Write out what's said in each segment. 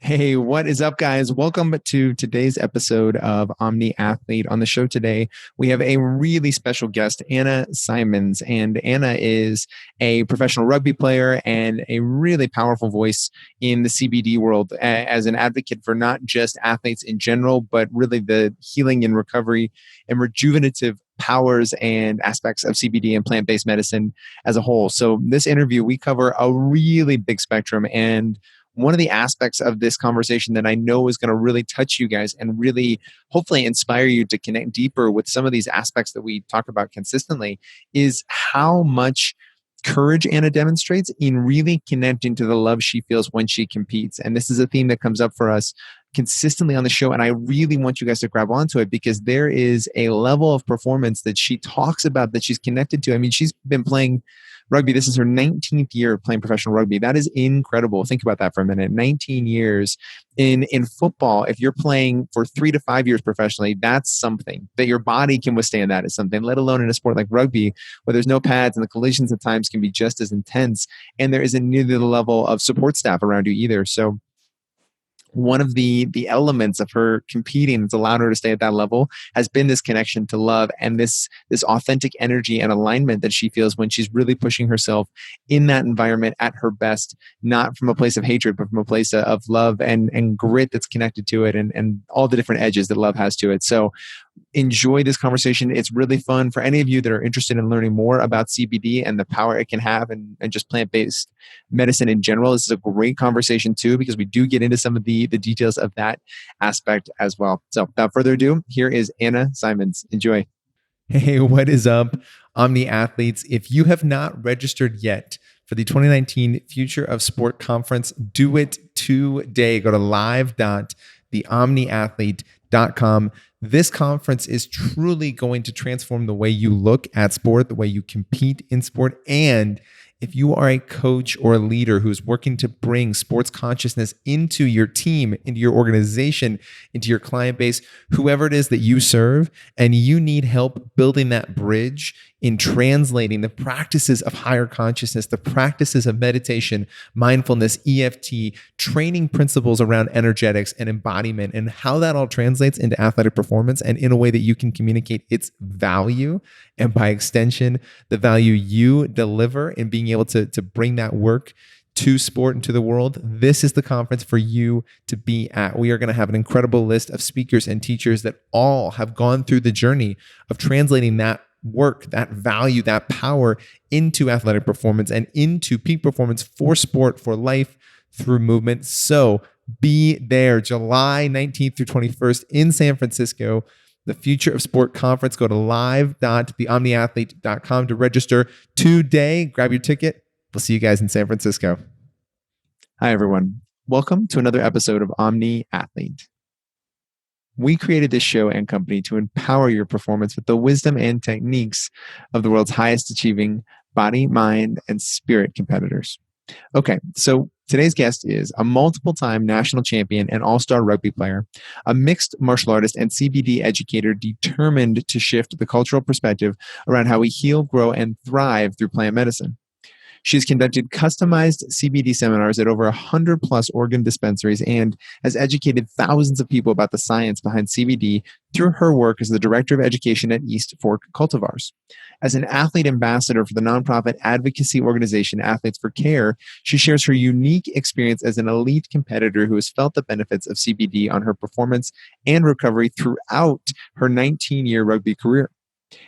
Hey, what is up, guys? Welcome to today's episode of Omni Athlete. On the show today, we have a really special guest, Anna Symonds. And Anna is a professional rugby player and a really powerful voice in the CBD world as an advocate for not just athletes in general, but really the healing and recovery and rejuvenative powers and aspects of CBD and plant-based medicine as a whole. So this interview, we cover a really big spectrum, and one of the aspects of this conversation that I know is going to really touch you guys and really hopefully inspire you to connect deeper with some of these aspects that we talk about consistently is how much courage Anna demonstrates in really connecting to the love she feels when she competes. And this is a theme that comes up for us consistently on the show. And I really want you guys to grab onto it because there is a level of performance that she talks about that she's connected to. I mean, she's been playing rugby. This is her 19th year playing professional rugby. That is incredible. Think about that for a minute. 19 years in football. If you're playing for 3 to 5 years professionally, that's something that your body can withstand. That is something, let alone in a sport like rugby, where there's no pads and the collisions at times can be just as intense. And there isn't nearly the level of support staff around you either. So one of the elements of her competing that's allowed her to stay at that level has been this connection to love and this authentic energy and alignment that she feels when she's really pushing herself in that environment at her best, not from a place of hatred, but from a place of love and grit that's connected to it and all the different edges that love has to it. So enjoy this conversation. It's really fun for any of you that are interested in learning more about CBD and the power it can have and just plant-based medicine in general. This is a great conversation too, because we do get into some of the details of that aspect as well. So without further ado, here is Anna Symonds. Enjoy. Hey, what is up, Omni Athletes? If you have not registered yet for the 2019 Future of Sport Conference, do it today. Go to live.theomniathlete.com. This conference is truly going to transform the way you look at sport, the way you compete in sport, and if you are a coach or a leader who's working to bring sports consciousness into your team, into your organization, into your client base, whoever it is that you serve, and you need help building that bridge in translating the practices of higher consciousness, the practices of meditation, mindfulness, EFT, training principles around energetics and embodiment, and how that all translates into athletic performance and in a way that you can communicate its value, and by extension, the value you deliver in being able to bring that work to sport and to the world. This is the conference for you to be at. We are going to have an incredible list of speakers and teachers that all have gone through the journey of translating that work, that value, that power into athletic performance and into peak performance for sport, for life, through movement. So be there July 19th through 21st in San Francisco. The Future of Sport Conference. Go to live.theomniathlete.com to register today. Grab your ticket. We'll see you guys in San Francisco. Hi, everyone. Welcome to another episode of Omni Athlete. We created this show and company to empower your performance with the wisdom and techniques of the world's highest achieving body, mind, and spirit competitors. Okay, so today's guest is a multiple-time national champion and all-star rugby player, a mixed martial artist and CBD educator determined to shift the cultural perspective around how we heal, grow, and thrive through plant medicine. She's conducted customized CBD seminars at over 100 plus organ dispensaries and has educated thousands of people about the science behind CBD through her work as the Director of Education at East Fork Cultivars. As an athlete ambassador for the nonprofit advocacy organization Athletes for Care, she shares her unique experience as an elite competitor who has felt the benefits of CBD on her performance and recovery throughout her 19-year rugby career.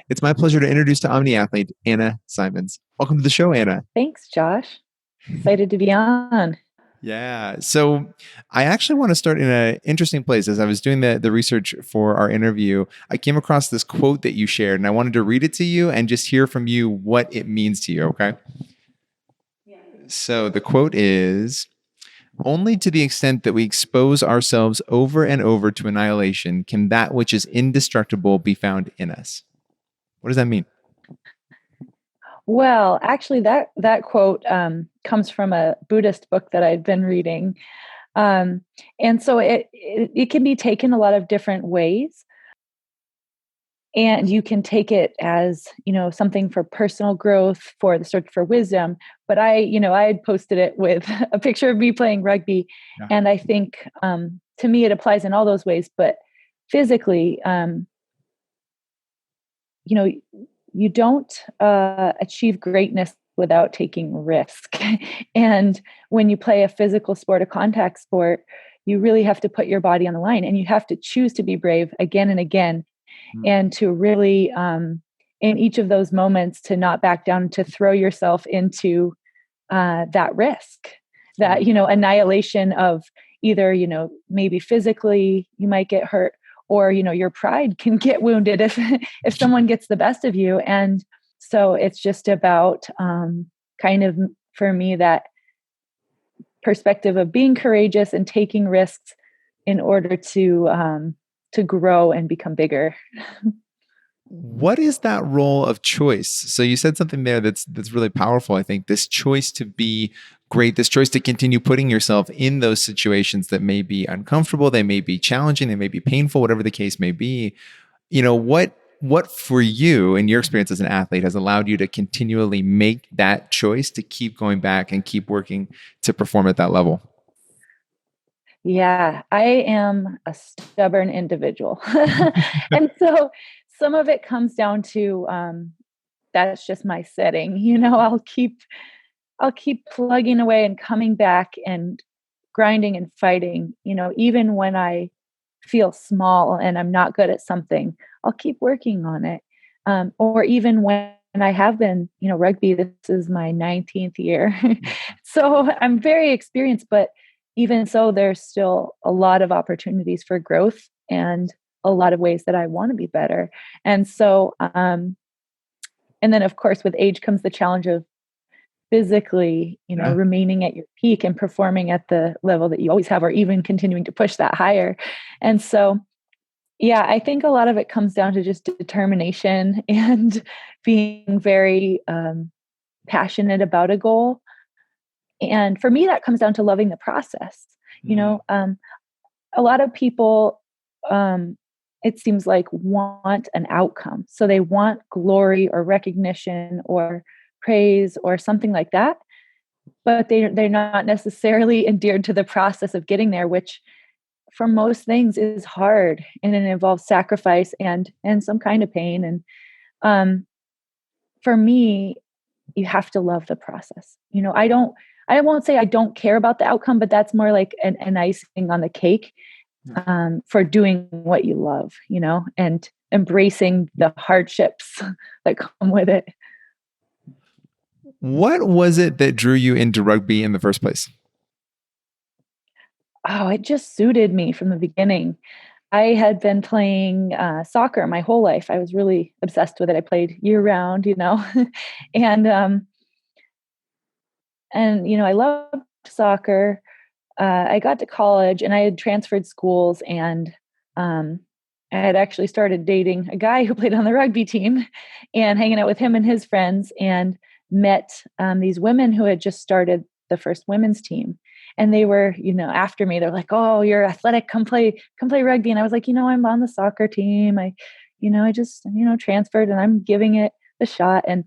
It's my pleasure to introduce to Omni Athlete, Anna Symonds. Welcome to the show, Anna. Thanks, Josh. Excited to be on. Yeah. So I actually want to start in an interesting place. As I was doing the research for our interview, I came across this quote that you shared, and I wanted to read it to you and just hear from you what it means to you, okay? Yeah. So the quote is, "Only to the extent that we expose ourselves over and over to annihilation can that which is indestructible be found in us." What does that mean? Well, actually, that quote comes from a Buddhist book that I'd been reading. And so it can be taken a lot of different ways. and you can take it as, something for personal growth, for the search for wisdom. But I had posted it with a picture of me playing rugby. Yeah. And I think, to me, it applies in all those ways. But physically, you don't achieve greatness without taking risk. And when you play a physical sport, a contact sport, you really have to put your body on the line, and you have to choose to be brave again and again, and to really, in each of those moments, to not back down, to throw yourself into that risk, that, annihilation of either, maybe physically you might get hurt, or, your pride can get wounded if someone gets the best of you. And so it's just about, kind of, for me, that perspective of being courageous and taking risks in order to grow and become bigger. What is that role of choice? So you said something there that's really powerful. I think this choice to be great, this choice to continue putting yourself in those situations that may be uncomfortable, they may be challenging, they may be painful, whatever the case may be. What for you, in your experience as an athlete, has allowed you to continually make that choice to keep going back and keep working to perform at that level? Yeah, I am a stubborn individual. And so some of it comes down to, that's just my setting. I'll keep plugging away and coming back and grinding and fighting, even when I feel small and I'm not good at something, I'll keep working on it. Or even when I have been, rugby, this is my 19th year. So I'm very experienced, but even so, there's still a lot of opportunities for growth and a lot of ways that I want to be better. And so, and then of course, with age comes the challenge of physically, Yeah. remaining at your peak and performing at the level that you always have, or even continuing to push that higher. And so, yeah, I think a lot of it comes down to just determination and being very, passionate about a goal. And for me, that comes down to loving the process. A lot of people, um, it seems like, want an outcome. So they want glory or recognition or praise or something like that, but they're not necessarily endeared to the process of getting there, which for most things is hard, and it involves sacrifice and some kind of pain. And um, for me, you have to love the process. I won't say I don't care about the outcome, but that's more like an icing on the cake, for doing what you love, and embracing the hardships that come with it. What was it that drew you into rugby in the first place? Oh, it just suited me from the beginning. I had been playing soccer my whole life. I was really obsessed with it. I played year round, and I loved soccer. I got to college and I had transferred schools, and I had actually started dating a guy who played on the rugby team and hanging out with him and his friends, and met these women who had just started the first women's team. And they were, after me, they're like, "Oh, you're athletic. Come play rugby." And I was like, I'm on the soccer team. I just, transferred and I'm giving it a shot. And,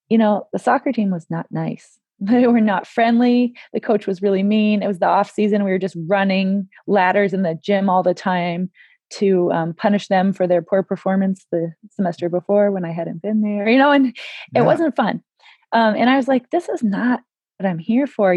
the soccer team was not nice. They were not friendly. The coach was really mean. It was the off season. We were just running ladders in the gym all the time to punish them for their poor performance the semester before when I hadn't been there, and it wasn't fun. And I was like, this is not what I'm here for,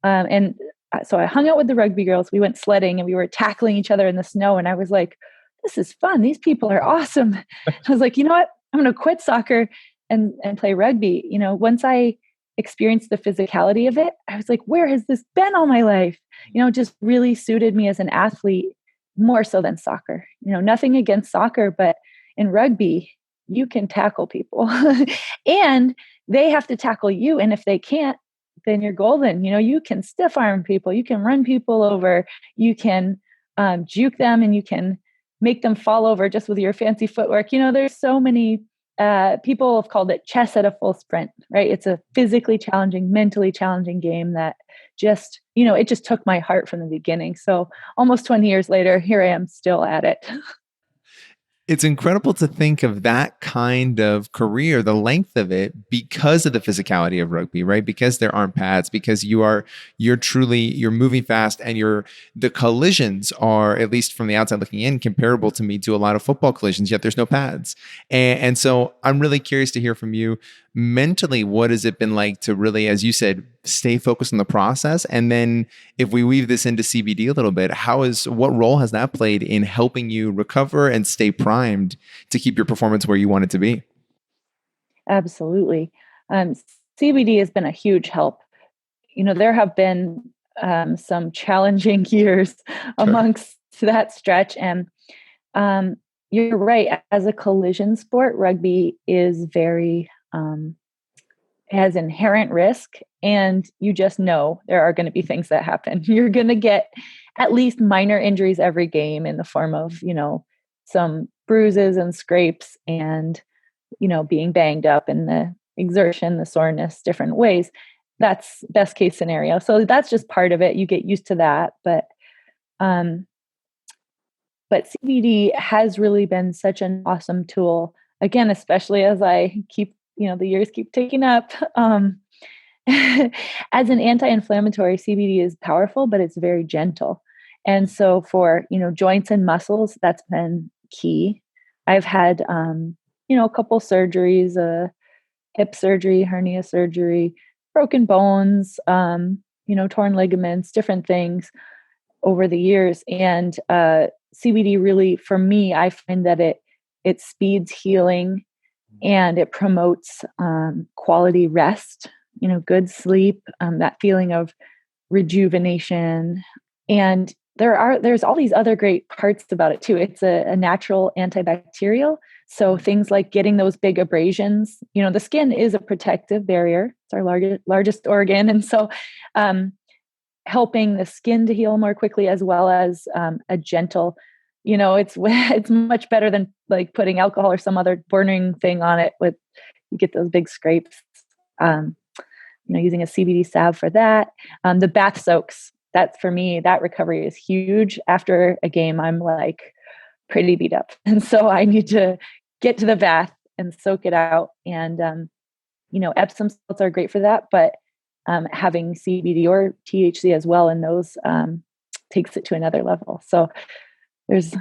and so I hung out with the rugby girls. We went sledding and we were tackling each other in the snow. And I was like, this is fun. These people are awesome. I was like, you know what? I'm going to quit soccer and play rugby. Once I experienced the physicality of it, I was like, where has this been all my life? It just really suited me as an athlete more so than soccer. Nothing against soccer, but in rugby, you can tackle people and they have to tackle you. And if they can't, then you're golden. You can stiff arm people, you can run people over, you can juke them, and you can make them fall over just with your fancy footwork. There's so many people have called it chess at a full sprint, right? It's a physically challenging, mentally challenging game that just, it just took my heart from the beginning. So almost 20 years later, here I am still at it. It's incredible to think of that kind of career, the length of it, because of the physicality of rugby, right? Because there aren't pads, because you're moving fast, and the collisions are, at least from the outside looking in, comparable to me to a lot of football collisions, yet there's no pads. And so I'm really curious to hear from you mentally, what has it been like to really, as you said, stay focused on the process? And then if we weave this into CBD a little bit, what role has that played in helping you recover and stay primed to keep your performance where you want it to be? Absolutely. Um, CBD has been a huge help. There have been some challenging years Sure. amongst that stretch. And you're right. As a collision sport, rugby is very, has inherent risk. And you just know there are going to be things that happen. You're going to get at least minor injuries every game in the form of, some bruises and scrapes and, being banged up in the exertion, the soreness, different ways. That's best case scenario. So that's just part of it. You get used to that. Um, but CBD has really been such an awesome tool. Again, especially as I keep, the years keep taking up. As an anti-inflammatory, CBD is powerful, but it's very gentle. And so for, joints and muscles, that's been key. I've had, a couple surgeries, hip surgery, hernia surgery, broken bones, torn ligaments, different things over the years. And CBD really, for me, I find that it speeds healing and it promotes quality rest, good sleep, that feeling of rejuvenation. And there's all these other great parts about it too. It's a natural antibacterial. So things like getting those big abrasions, the skin is a protective barrier. It's our largest organ. And so helping the skin to heal more quickly, as well as a gentle, it's much better than like putting alcohol or some other burning thing on it you get those big scrapes. Using a CBD salve for that. The bath soaks, that's for me, that recovery is huge. After a game, I'm like pretty beat up. And so I need to get to the bath and soak it out. And, Epsom salts are great for that, but having CBD or THC as well in those takes it to another level. So there's,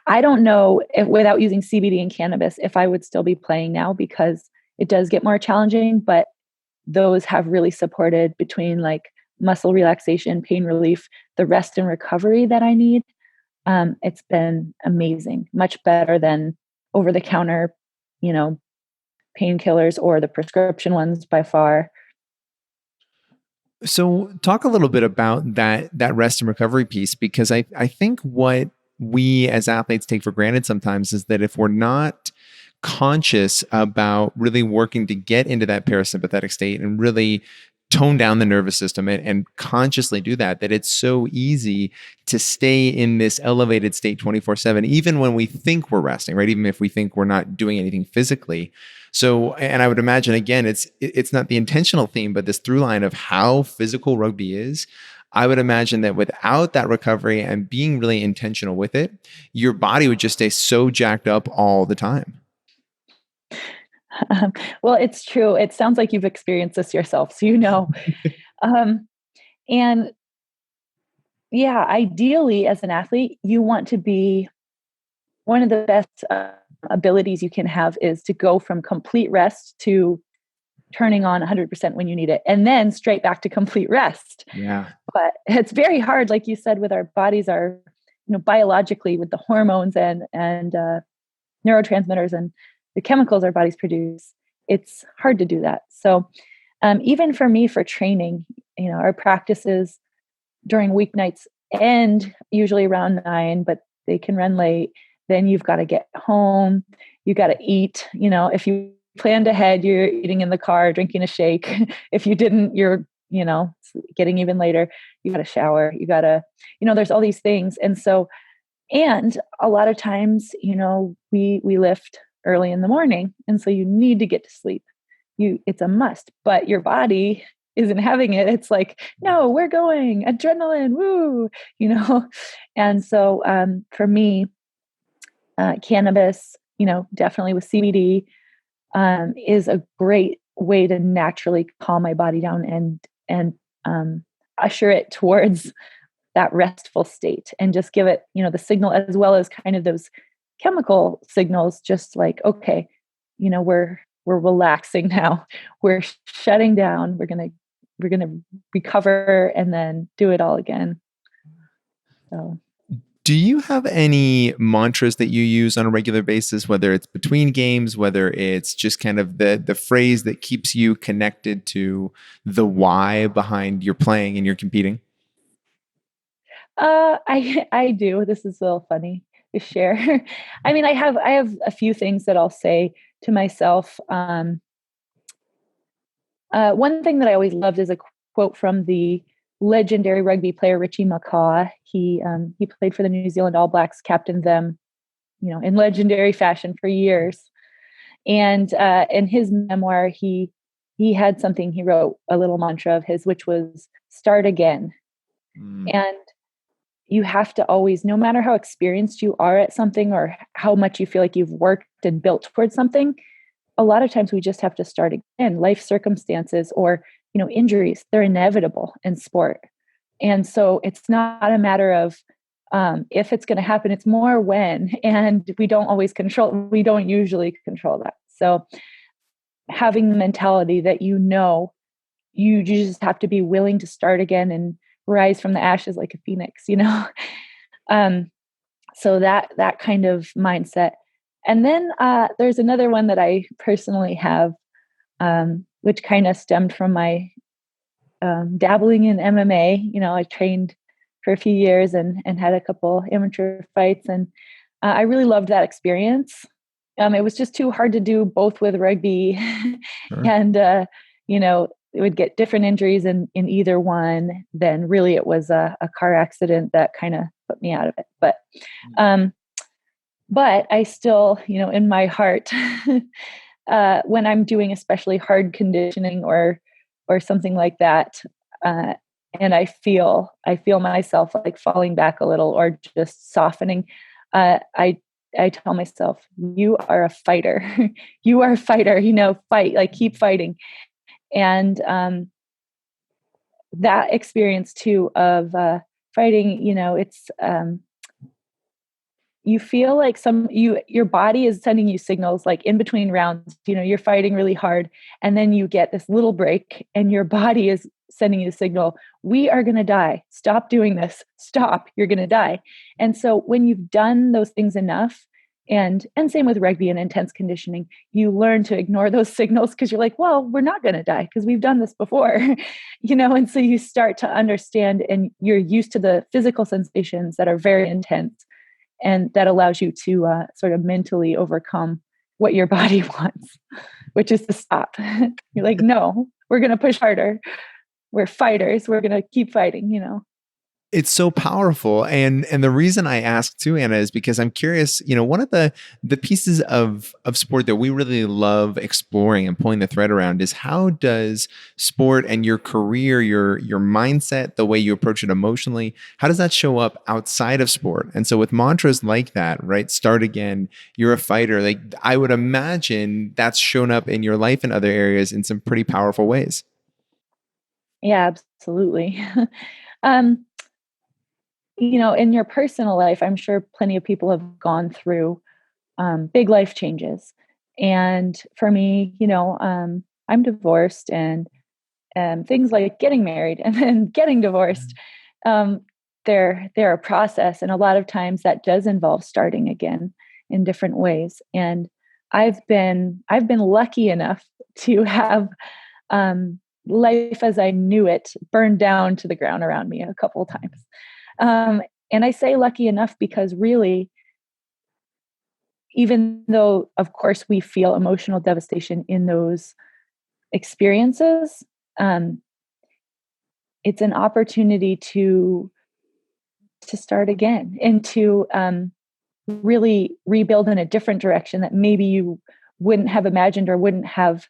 I don't know if without using CBD and cannabis, if I would still be playing now, because it does get more challenging, but those have really supported between like muscle relaxation, pain relief, the rest and recovery that I need. It's been amazing, much better than over the counter, painkillers or the prescription ones by far. So talk a little bit about that rest and recovery piece, because I think what we as athletes take for granted sometimes is that if we're not conscious about really working to get into that parasympathetic state and really tone down the nervous system and consciously do that it's so easy to stay in this elevated state 24/7, even when we think we're resting, right? Even if we think we're not doing anything physically. So, and I would imagine, again, it's not the intentional theme, but this through line of how physical rugby is. I would imagine that without that recovery and being really intentional with it, your body would just stay so jacked up all the time. Well, it's true. It sounds like you've experienced this yourself, so Um, and yeah, ideally, as an athlete, you want to be one of the best abilities you can have is to go from complete rest to turning on 100% when you need it, and then straight back to complete rest. Yeah. But it's very hard, like you said, with our bodies, are biologically with the hormones and neurotransmitters and the chemicals our bodies produce. It's hard to do that. So even for me, for training, our practices during weeknights end usually around 9, but they can run late. Then you've got to get home. You got to eat. If you planned ahead, you're eating in the car, drinking a shake. If you didn't, you're, getting even later. You got to shower. You got to, there's all these things. And so, and a lot of times, we lift early in the morning. And so you need to get to sleep. It's a must, but your body isn't having it. It's like, no, we're going, adrenaline, woo, And so for me, Cannabis, definitely with CBD, is a great way to naturally calm my body down and usher it towards that restful state, and just give it, the signal, as well as kind of those chemical signals, just like, okay, we're relaxing now. We're shutting down. We're gonna recover and then do it all again. So Do you have any mantras that you use on a regular basis, whether it's between games, whether it's just kind of the phrase that keeps you connected to the why behind your playing and your competing? I do. This is a little funny to share. I mean, I have a few things that I'll say to myself. One thing that I always loved is a quote from the legendary rugby player Richie McCaw. He played for the New Zealand All Blacks, captained them, in legendary fashion for years. And in his memoir, he had something, he wrote a little mantra of his, which was "start again." Mm. And you have to always, no matter how experienced you are at something or how much you feel like you've worked and built towards something, a lot of times we just have to start again. Life circumstances or, injuries, they're inevitable in sport. And so it's not a matter of if it's going to happen, it's more when. And we don't usually control that. So having the mentality that, you just have to be willing to start again and rise from the ashes like a phoenix. um, so that kind of mindset. And then there's another one that I personally have, which kind of stemmed from my dabbling in MMA. I trained for a few years and had a couple amateur fights, and I really loved that experience. It was just too hard to do both with rugby, Sure. and it would get different injuries in either one. Then really, it was a car accident that kind of put me out of it. Um, but I still, in my heart, when I'm doing especially hard conditioning or something like that, uh, and I feel myself like falling back a little or just softening, I tell myself, "You are a fighter. You are a fighter. Fight, like keep fighting." And that experience too of fighting, it's you feel like your body is sending you signals, like in between rounds, you're fighting really hard, and then you get this little break and your body is sending you a signal, we are going to die, stop doing this, stop, you're going to die. And so when you've done those things enough, and same with rugby and intense conditioning, you learn to ignore those signals because you're like, well, we're not going to die because we've done this before. And so you start to understand, and you're used to the physical sensations that are very intense, and that allows you to sort of mentally overcome what your body wants, which is to stop. You're like, no, we're going to push harder. We're fighters. We're going to keep fighting. It's so powerful. And the reason I ask too, Anna, is because I'm curious, one of the pieces of sport that we really love exploring and pulling the thread around is how does sport and your career, your mindset, the way you approach it emotionally, how does that show up outside of sport? And so with mantras like that, right? Start again, you're a fighter. Like I would imagine that's shown up in your life in other areas in some pretty powerful ways. Yeah, absolutely. um, in your personal life, I'm sure plenty of people have gone through big life changes. And for me, I'm divorced, and things like getting married and then getting divorced, um, they're a process, and a lot of times that does involve starting again in different ways. And I've been lucky enough to have life as I knew it burned down to the ground around me a couple of times. Um, and I say lucky enough because really, even though, of course, we feel emotional devastation in those experiences, um, it's an opportunity to start again and to really rebuild in a different direction that maybe you wouldn't have imagined or wouldn't have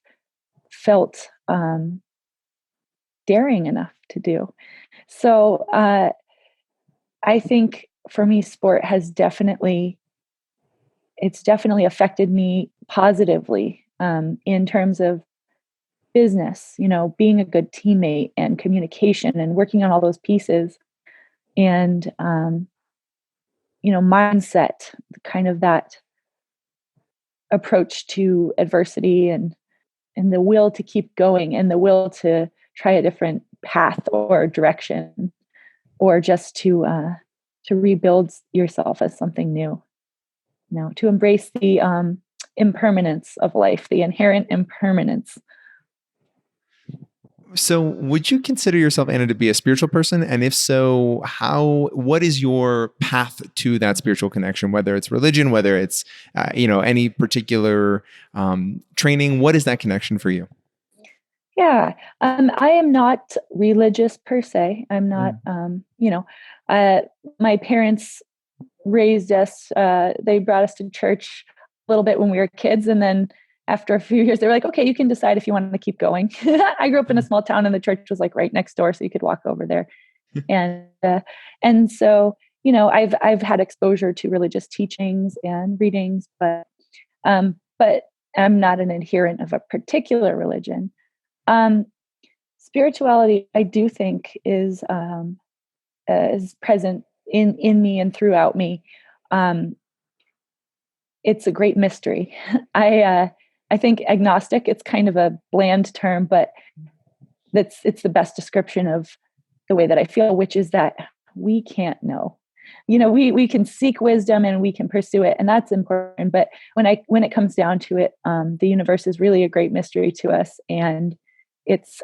felt daring enough to do. So I think for me, sport has definitely it's definitely affected me positively in terms of business, being a good teammate and communication and working on all those pieces and, mindset, kind of that approach to adversity and the will to keep going and the will to try a different path or direction or just to rebuild yourself as something new, to embrace the impermanence of life, the inherent impermanence. So, would you consider yourself, Anna, to be a spiritual person? And if so, what is your path to that spiritual connection, whether it's religion, whether it's, any particular training? What is that connection for you? Yeah, I am not religious per se. I'm not, my parents raised us, they brought us to church a little bit when we were kids. And then after a few years, they were like, okay, you can decide if you want to keep going. I grew up in a small town and the church was like right next door. So you could walk over there. And so, I've had exposure to religious teachings and readings, but I'm not an adherent of a particular religion. Spirituality, I do think is present in me and throughout me. It's a great mystery. I think agnostic, it's kind of a bland term, but it's the best description of the way that I feel, which is that we can't know. We can seek wisdom and we can pursue it, and that's important. But when it comes down to it, the universe is really a great mystery to us, and it's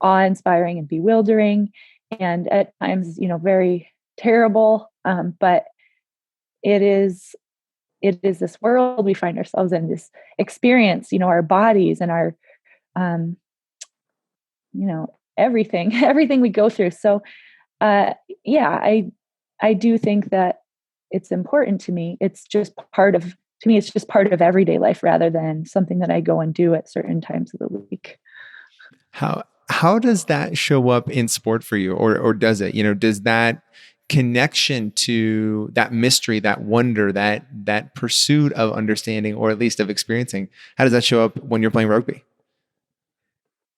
awe-inspiring and bewildering, and at times, very terrible. But it is this world we find ourselves in, this experience, our bodies and our, everything we go through. So, I do think that it's important to me. It's just it's just part of everyday life rather than something that I go and do at certain times of the week. How does that show up in sport for you, or does it? Does that connection to that mystery, that wonder, that pursuit of understanding, or at least of experiencing, how does that show up when you're playing rugby?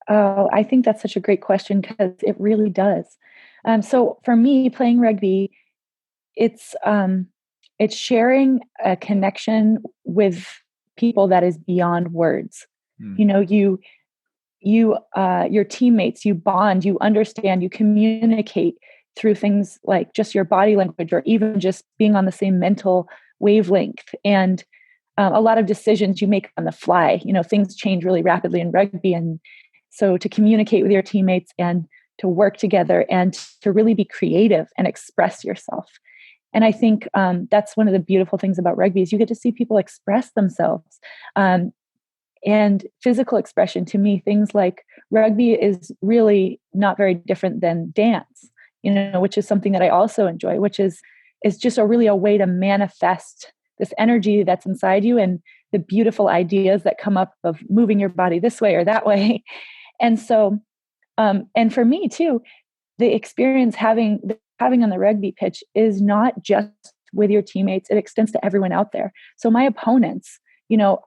Oh, I think that's such a great question because it really does. So for me, playing rugby, it's sharing a connection with people that is beyond words. Mm. Your teammates, you bond, you understand, you communicate through things like just your body language or even just being on the same mental wavelength. And a lot of decisions you make on the fly. Things change really rapidly in rugby, and so to communicate with your teammates and to work together and to really be creative and express yourself. And I think that's one of the beautiful things about rugby is you get to see people express themselves. And physical expression, to me, things like rugby is really not very different than dance, which is something that I also enjoy, which is just a way to manifest this energy that's inside you and the beautiful ideas that come up of moving your body this way or that way. And so, and for me too, the experience having on the rugby pitch is not just with your teammates, it extends to everyone out there. So my opponents,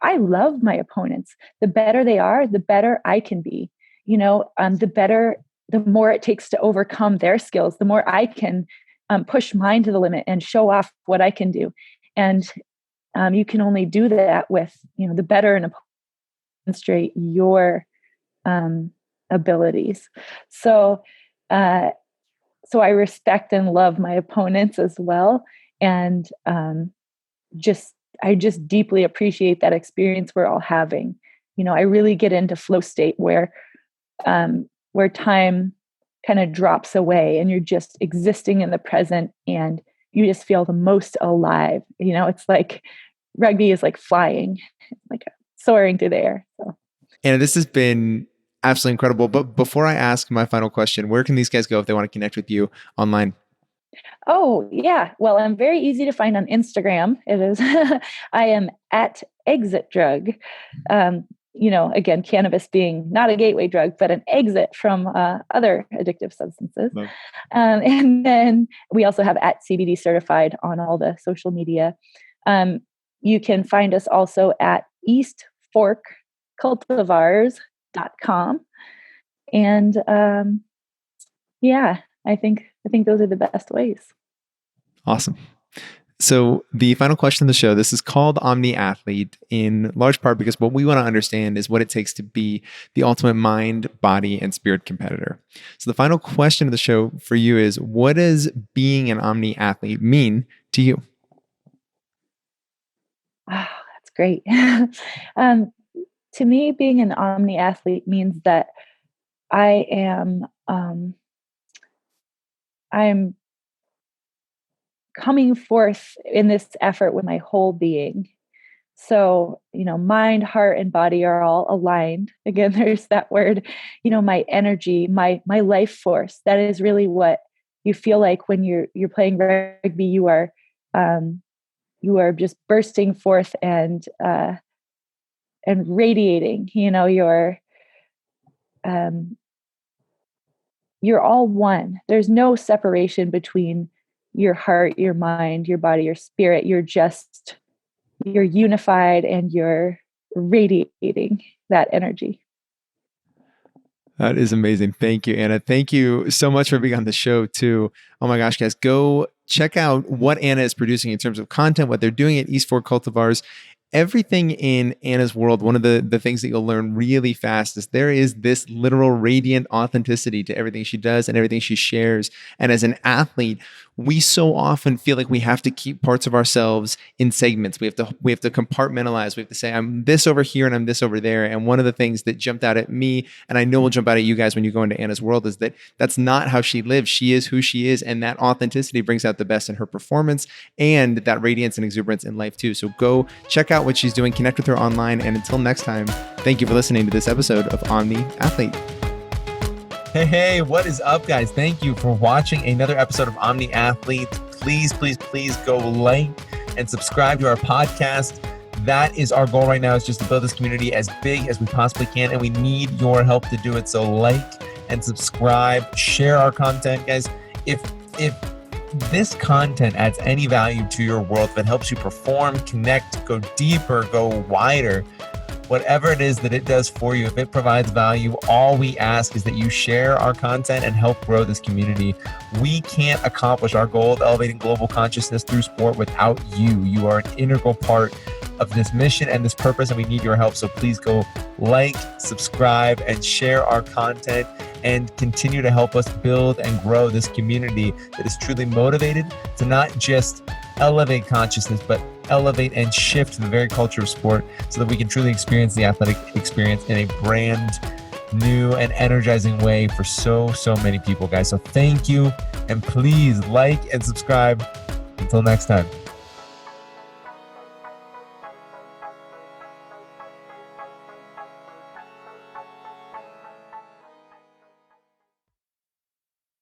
I love my opponents. The better they are, the better I can be. The more it takes to overcome their skills, the more I can push mine to the limit and show off what I can do. And you can only do that with, the better and demonstrate your abilities. So I respect and love my opponents as well. And I just deeply appreciate that experience we're all having. I really get into flow state where time kind of drops away and you're just existing in the present and you just feel the most alive. It's like rugby is like flying, like soaring through the air. So. And this has been absolutely incredible. But before I ask my final question, where can these guys go if they want to connect with you online? Oh, yeah. Well, I'm very easy to find on Instagram. It is, I am at Exit Drug. Again, cannabis being not a gateway drug, but an exit from other addictive substances. No. And then we also have at CBD certified on all the social media. you can find us also at eastforkcultivars.com. And yeah, I think those are the best ways. Awesome. So the final question of the show, this is called Omni Athlete in large part because what we want to understand is what it takes to be the ultimate mind, body, and spirit competitor. So the final question of the show for you is, what does being an Omni Athlete mean to you? Oh, that's great. To me, being an Omni Athlete means that I am I'm coming forth in this effort with my whole being. So, mind, heart, and body are all aligned. Again, there's that word, my energy, my life force. That is really what you feel like when you're playing rugby. You are just bursting forth and radiating. You're all one. There's no separation between your heart, your mind, your body, your spirit. You're unified and you're radiating that energy. That is amazing. Thank you, Anna. Thank you so much for being on the show too. Oh my gosh, guys, go check out what Anna is producing in terms of content, what they're doing at East Fork Cultivars. Everything in Anna's world, one of the things that you'll learn really fast is there is this literal radiant authenticity to everything she does and everything she shares. And as an athlete, we so often feel like we have to keep parts of ourselves in segments. We have to compartmentalize. We have to say, I'm this over here and I'm this over there. And one of the things that jumped out at me, and I know will jump out at you guys when you go into Anna's world, is that that's not how she lives. She is who she is. And that authenticity brings out the best in her performance and that radiance and exuberance in life too. So go check out what she's doing, connect with her online. And until next time, thank you for listening to this episode of Omni Athlete. Hey, what is up, guys? Thank you for watching another episode of Omni Athlete. Please go like and subscribe to our podcast. That is our goal right now, is just to build this community as big as we possibly can, and we need your help to do it. So like and subscribe, share our content, guys. If this content adds any value to your world, if it helps you perform, connect, go deeper, go wider, whatever it is that it does for you, if it provides value, all we ask is that you share our content and help grow this community. We can't accomplish our goal of elevating global consciousness through sport without you. You are an integral part of this mission and this purpose, and we need your help. So please go like, subscribe, and share our content and continue to help us build and grow this community that is truly motivated to not just elevate consciousness, but elevate and shift the very culture of sport so that we can truly experience the athletic experience in a brand new and energizing way for so many people, guys. So thank you, and please like and subscribe. Until next time.